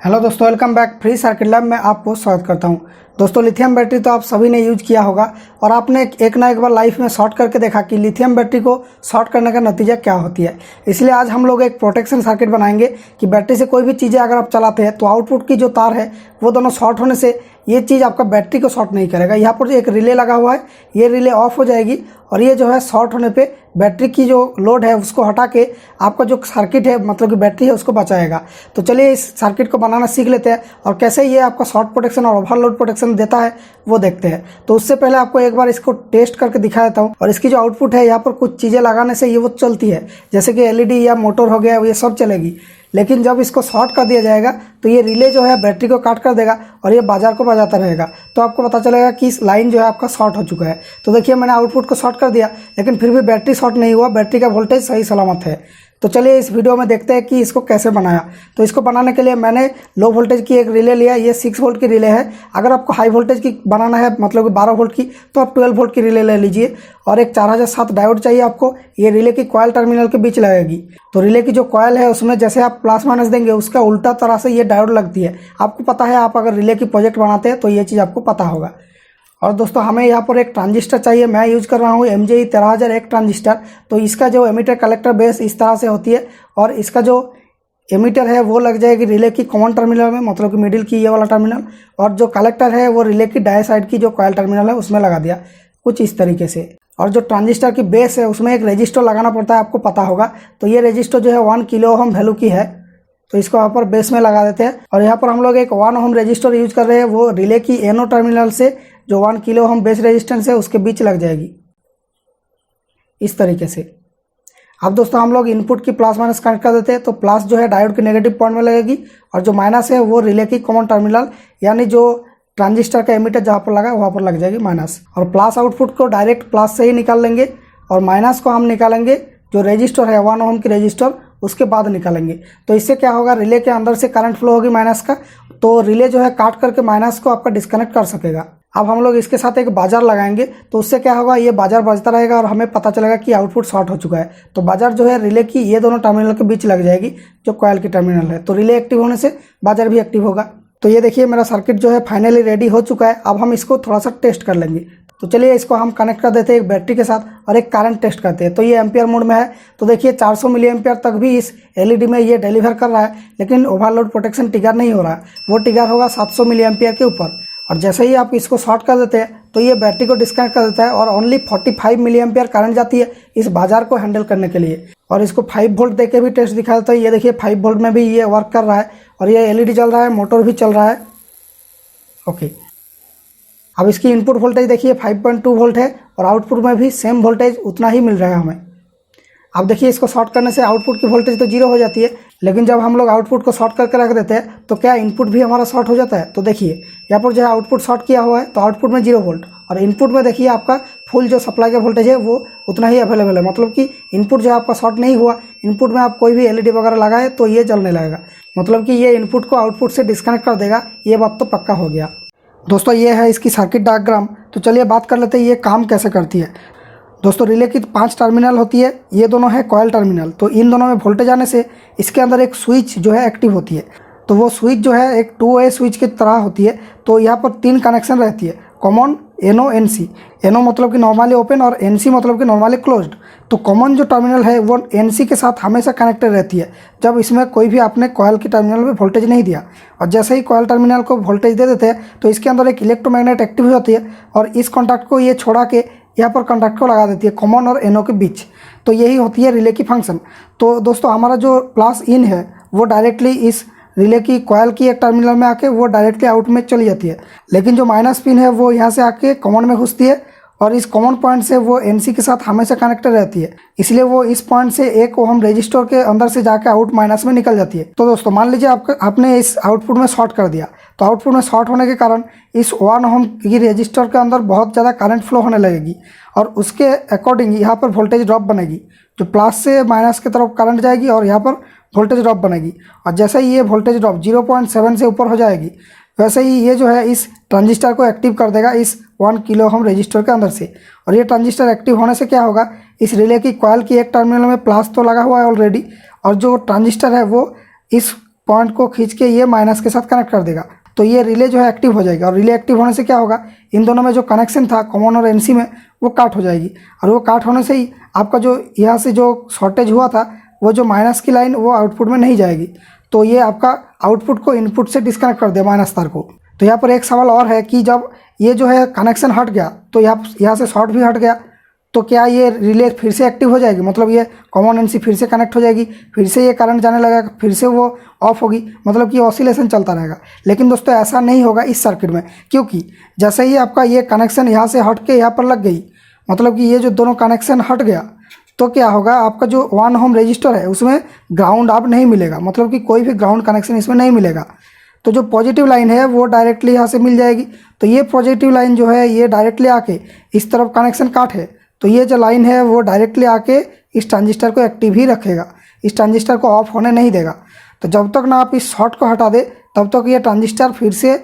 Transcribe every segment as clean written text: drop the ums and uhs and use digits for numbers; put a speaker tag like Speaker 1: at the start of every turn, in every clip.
Speaker 1: Hello दोस्तों, welcome back. Free circuit lab में आपको स्वागत करता हूं। दोस्तों, लिथियम बैटरी तो आप सभी ने यूज किया होगा और आपने एक ना एक बार लाइफ में शॉर्ट करके देखा कि लिथियम बैटरी को शॉर्ट करने का नतीजा क्या होती है। इसलिए आज हम लोग एक प्रोटेक्शन सर्किट बनाएंगे कि बैटरी से कोई भी चीज़ें अगर आप चलाते हैं तो आउटपुट की जो तार है वो दोनों शॉर्ट होने से ये चीज़ आपका बैटरी को शॉर्ट नहीं करेगा। यहाँ पर जो एक रिले लगा हुआ है, ये रिले ऑफ हो जाएगी और ये जो है शॉर्ट होने पे बैटरी की जो लोड है उसको हटा के आपका जो सर्किट है मतलब कि बैटरी है उसको बचाएगा। तो चलिए इस सर्किट को बनाना सीख लेते हैं और कैसे ये आपका शॉर्ट प्रोटेक्शन और ओवरलोड प्रोटेक्शन देता है वो देखते हैं। तो उससे पहले आपको एक बार इसको टेस्ट करके दिखा देता हूँ। और इसकी जो आउटपुट है यहाँ पर कुछ चीज़ें लगाने से ये वो चलती है, जैसे कि एलईडी या मोटर हो गया, ये सब चलेगी। लेकिन जब इसको शॉर्ट कर दिया जाएगा तो ये रिले जो है बैटरी को काट कर देगा और ये बाजार को बजाता रहेगा। तो आपको पता चलेगा कि इस लाइन जो है आपका शॉर्ट हो चुका है। तो देखिए, मैंने आउटपुट को शॉर्ट कर दिया लेकिन फिर भी बैटरी शॉर्ट नहीं हुआ, बैटरी का वोल्टेज सही सलामत है। तो चलिए इस वीडियो में देखते हैं कि इसको कैसे बनाया। तो इसको बनाने के लिए मैंने लो वोल्टेज की एक रिले लिया, ये 6 वोल्ट की रिले है। अगर आपको हाई वोल्टेज की बनाना है मतलब कि 12 वोल्ट की, तो आप 12 वोल्ट की रिले ले लीजिए। और एक 4007 डायोड चाहिए आपको। ये रिले की कॉयल टर्मिनल के बीच लगेगी। तो रिले की जो कॉयल है उसमें जैसे आप प्लस माइनस देंगे उसका उल्टा तरह से ये डायोड लगती है। आपको पता है, आप अगर रिले की प्रोजेक्ट बनाते हैं तो ये चीज़ आपको पता होगा। और दोस्तों, हमें यहाँ पर एक ट्रांजिस्टर चाहिए। मैं यूज़ कर रहा हूँ MJE 13001 ट्रांजिस्टर। तो इसका जो एमीटर कलेक्टर बेस इस तरह से होती है और इसका जो एमीटर है वो लग जाएगी रिले की कॉमन टर्मिनल में, मतलब कि मिडिल की ये वाला टर्मिनल। और जो कलेक्टर है वो रिले की दाएं साइड की जो कॉयल टर्मिनल है उसमें लगा दिया, कुछ इस तरीके से। और जो ट्रांजिस्टर की बेस है उसमें एक रेजिस्टर लगाना पड़ता है, आपको पता होगा। तो ये रेजिस्टर जो है 1 किलो ओम वैल्यू की है। तो इसको यहाँ पर बेस में लगा देते हैं। और यहाँ पर हम लोग एक 1 ओम रेजिस्टर यूज कर रहे हैं, वो रिले की एनो टर्मिनल से जो 1 किलो ओम बेस रेजिस्टेंस है उसके बीच लग जाएगी इस तरीके से। अब दोस्तों, हम लोग इनपुट की प्लस माइनस कनेक्ट कर देते हैं। तो प्लस जो है डायोड के नेगेटिव पॉइंट में लगेगी और जो माइनस है वो रिले की कॉमन टर्मिनल यानी जो ट्रांजिस्टर का एमीटर जहाँ पर लगा है वहाँ पर लग जाएगी माइनस। और प्लस आउटपुट को डायरेक्ट प्लस से ही निकाल लेंगे और माइनस को हम निकालेंगे जो रजिस्टर है 1 ओम की रजिस्टर उसके बाद निकालेंगे। तो इससे क्या होगा, रिले के अंदर से करंट फ्लो होगी माइनस का, तो रिले जो है काट करके माइनस को आपका डिस्कनेक्ट कर सकेगा। अब हम लोग इसके साथ एक बाजार लगाएंगे तो उससे क्या होगा, ये बाजार बजता रहेगा और हमें पता चलेगा कि आउटपुट शॉर्ट हो चुका है। तो बाजार जो है रिले की ये दोनों टर्मिनल के बीच लग जाएगी जो कॉयल की टर्मिनल है। तो रिले एक्टिव होने से बाजार भी एक्टिव होगा। तो ये देखिए, मेरा सर्किट जो है फाइनली रेडी हो चुका है। अब हम इसको थोड़ा सा टेस्ट कर लेंगे। तो चलिए इसको हम कनेक्ट कर देते हैं एक बैटरी के साथ और एक करंट टेस्ट करते हैं। तो ये एम्पियर मोड में है। तो देखिए 400 मिली एम्पियर तक भी इस एलईडी में ये डिलीवर कर रहा है, लेकिन ओवरलोड प्रोटेक्शन ट्रिगर नहीं हो रहा है। वो ट्रिगर होगा 700 मिली एम्पियर के ऊपर। और जैसे ही आप इसको शॉर्ट कर देते हैं तो ये बैटरी को डिस्कनेक्ट कर देता है और ओनली 45 मिली एम्पियर करंट जाती है इस बाजार को हैंडल करने के लिए। और इसको 5 वोल्ट देके भी टेस्ट दिखा देता है। ये देखिए 5 वोल्ट में भी ये वर्क कर रहा है और ये एलईडी चल रहा है, मोटर भी चल रहा है। ओके, अब इसकी इनपुट वोल्टेज देखिए 5.2 वोल्ट है और आउटपुट में भी सेम वोल्टेज उतना ही मिल रहा है हमें। अब देखिए, इसको शॉर्ट करने से आउटपुट की वोल्टेज तो 0 हो जाती है, लेकिन जब हम लोग आउटपुट को शॉर्ट करके रख देते हैं तो क्या इनपुट भी हमारा शॉर्ट हो जाता है। तो देखिए यहाँ पर जो है आउटपुट शॉर्ट किया हुआ है तो आउटपुट में 0 वोल्ट और इनपुट में देखिए आपका फुल जो सप्लाई का वोल्टेज है वो उतना ही अवेलेबल है। मतलब कि इनपुट जो है आपका शॉर्ट नहीं हुआ। इनपुट में आप कोई भी एलईडी वगैरह लगाए तो ये जलने लगेगा, मतलब कि ये इनपुट को आउटपुट से डिस्कनेक्ट कर देगा। ये बात तो पक्का हो गया। दोस्तों, ये है इसकी सर्किट डायग्राम। तो चलिए बात कर लेते हैं ये काम कैसे करती है। दोस्तों, रिले की 5 टर्मिनल होती है, ये दोनों है कॉयल टर्मिनल। तो इन दोनों में वोल्टेज आने से इसके अंदर एक स्विच जो है एक्टिव होती है। तो वो स्विच जो है एक 2 वे स्विच की तरह होती है। तो यहाँ पर 3 कनेक्शन रहती है, कॉमन, एनो, एनसी। एनो मतलब कि नॉर्मली ओपन और एनसी मतलब कि नॉर्मली क्लोज्ड। तो कॉमन जो टर्मिनल है वो एनसी के साथ हमेशा कनेक्टेड रहती है जब इसमें कोई भी आपने कॉयल की टर्मिनल में वोल्टेज नहीं दिया। और जैसे ही कॉयल टर्मिनल को वोल्टेज दे देते हैं तो इसके अंदर एक इलेक्ट्रोमैग्नेट एक्टिव हो जाती है और इस कॉन्टैक्ट को ये छोड़ा के यहाँ पर कॉन्टैक्ट को लगा देती है कॉमन और एनो के बीच। तो यही होती है रिले की फंक्शन। तो दोस्तों, हमारा जो प्लस इन है वो डायरेक्टली इस रिले की कॉयल की एक टर्मिनल में आके वो डायरेक्टली आउट में चली जाती है, लेकिन जो माइनस पिन है वो यहाँ से आके कॉमन में घुसती है और इस कॉमन पॉइंट से वो एनसी के साथ हमेशा कनेक्टेड रहती है। इसलिए वो इस पॉइंट से 1 ओम रजिस्टर के अंदर से जाके आउट माइनस में निकल जाती है। तो दोस्तों, मान लीजिए आपने इस आउटपुट में शॉर्ट कर दिया। तो आउटपुट में शॉर्ट होने के कारण इस 1 ओम की रजिस्टर के अंदर बहुत ज़्यादा करंट फ्लो होने लगेगी और उसके अकॉर्डिंग यहाँ पर वोल्टेज ड्रॉप बनेगी। जो प्लस से माइनस की तरफ करंट जाएगी और यहाँ पर वोल्टेज ड्रॉप बनेगी। और जैसे ही ये वोल्टेज ड्रॉप 0.7 से ऊपर हो जाएगी वैसे ही ये जो है इस ट्रांजिस्टर को एक्टिव कर देगा इस 1 किलो ओम रजिस्टर के अंदर से। और ये ट्रांजिस्टर एक्टिव होने से क्या होगा, इस रिले की कॉयल की एक टर्मिनल में प्लस तो लगा हुआ है ऑलरेडी और जो ट्रांजिस्टर है वो इस पॉइंट को खींच के ये माइनस के साथ कनेक्ट कर देगा। तो ये रिले जो है एक्टिव हो जाएगा, और रिले एक्टिव होने से क्या होगा, इन दोनों में जो कनेक्शन था कॉमन और एनसी में, वो काट हो जाएगी। और वो काट होने से ही आपका जो यहाँ से जो शॉर्टेज हुआ था, वो जो माइनस की लाइन वो आउटपुट में नहीं जाएगी। तो ये आपका आउटपुट को इनपुट से डिस्कनेक्ट कर दिया माइनस तार को। तो यहाँ पर एक सवाल और है कि जब ये जो है कनेक्शन हट गया तो यहाँ से शॉर्ट भी हट गया, तो क्या ये रिले फिर से एक्टिव हो जाएगी, मतलब ये कॉमन एनसी फिर से कनेक्ट हो जाएगी, फिर से ये करंट जाने लगेगा, फिर से वो ऑफ होगी, मतलब कि ऑसिलेशन चलता रहेगा। लेकिन दोस्तों ऐसा नहीं होगा इस सर्किट में, क्योंकि जैसे ही आपका ये कनेक्शन यहाँ से हट के यहाँ पर लग गई, मतलब कि ये जो दोनों कनेक्शन हट गया, तो क्या होगा, आपका जो 1 ओम रजिस्टर है उसमें ग्राउंड अब नहीं मिलेगा, मतलब कि कोई भी ग्राउंड कनेक्शन इसमें नहीं मिलेगा। तो जो पॉजिटिव लाइन है वो डायरेक्टली यहाँ से मिल जाएगी। तो ये पॉजिटिव लाइन जो है ये डायरेक्टली आके इस तरफ कनेक्शन काटे, तो ये जो लाइन है वो डायरेक्टली आके इस ट्रांजिस्टर को एक्टिव ही रखेगा, इस ट्रांजिस्टर को ऑफ होने नहीं देगा। तो जब तक ना आप इस शॉर्ट को हटा दे तब तक ये ट्रांजिस्टर फिर से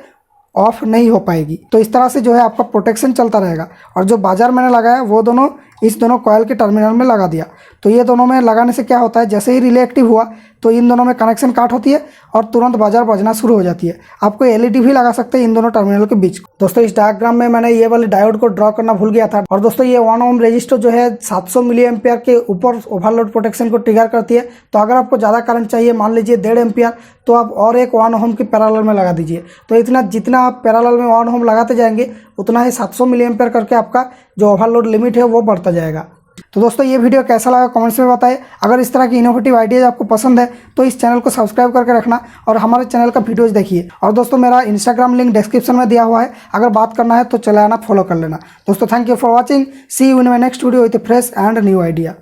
Speaker 1: ऑफ नहीं हो पाएगी। तो इस तरह से जो है आपका प्रोटेक्शन चलता रहेगा। और जो बाजार मैंने लगाया वो दोनों इस दोनों कॉयल के टर्मिनल में लगा दिया। तो ये दोनों में लगाने से क्या होता है, जैसे ही रिले एक्टिव हुआ तो इन दोनों में कनेक्शन काट होती है और तुरंत बाजार बजना शुरू हो जाती है। आपको एलईडी भी लगा सकते हैं इन दोनों टर्मिनल के बीच। दोस्तों इस डायग्राम में मैंने ये वाले डायोड को ड्रॉ करना भूल गया था। और दोस्तों ये 1 ओम रजिस्टर जो है 700 मिली एम्पियर के ऊपर ओवरलोड प्रोटेक्शन को ट्रिगर करती है। तो अगर आपको ज़्यादा करंट चाहिए, मान लीजिए 1.5 एम्पियर, तो आप और एक 1 ओम की पैरेलल में लगा दीजिए। तो इतना जितना आप पैरेलल में 1 ओम लगाते जाएंगे उतना ही 700 मिली एम्पियर करके आपका जो ओवरलोड लिमिट है वो बढ़ता जाएगा। तो दोस्तों ये वीडियो कैसा लगा कमेंट्स में बताएं। अगर इस तरह की इनोवेटिव आइडियाज आपको पसंद है तो इस चैनल को सब्सक्राइब करके रखना और हमारे चैनल का वीडियोज देखिए। और दोस्तों मेरा इंस्टाग्राम लिंक डिस्क्रिप्शन में दिया हुआ है, अगर बात करना है तो चले आना, फॉलो कर लेना। दोस्तों thank you for watching, see you in my next video with fresh and new idea.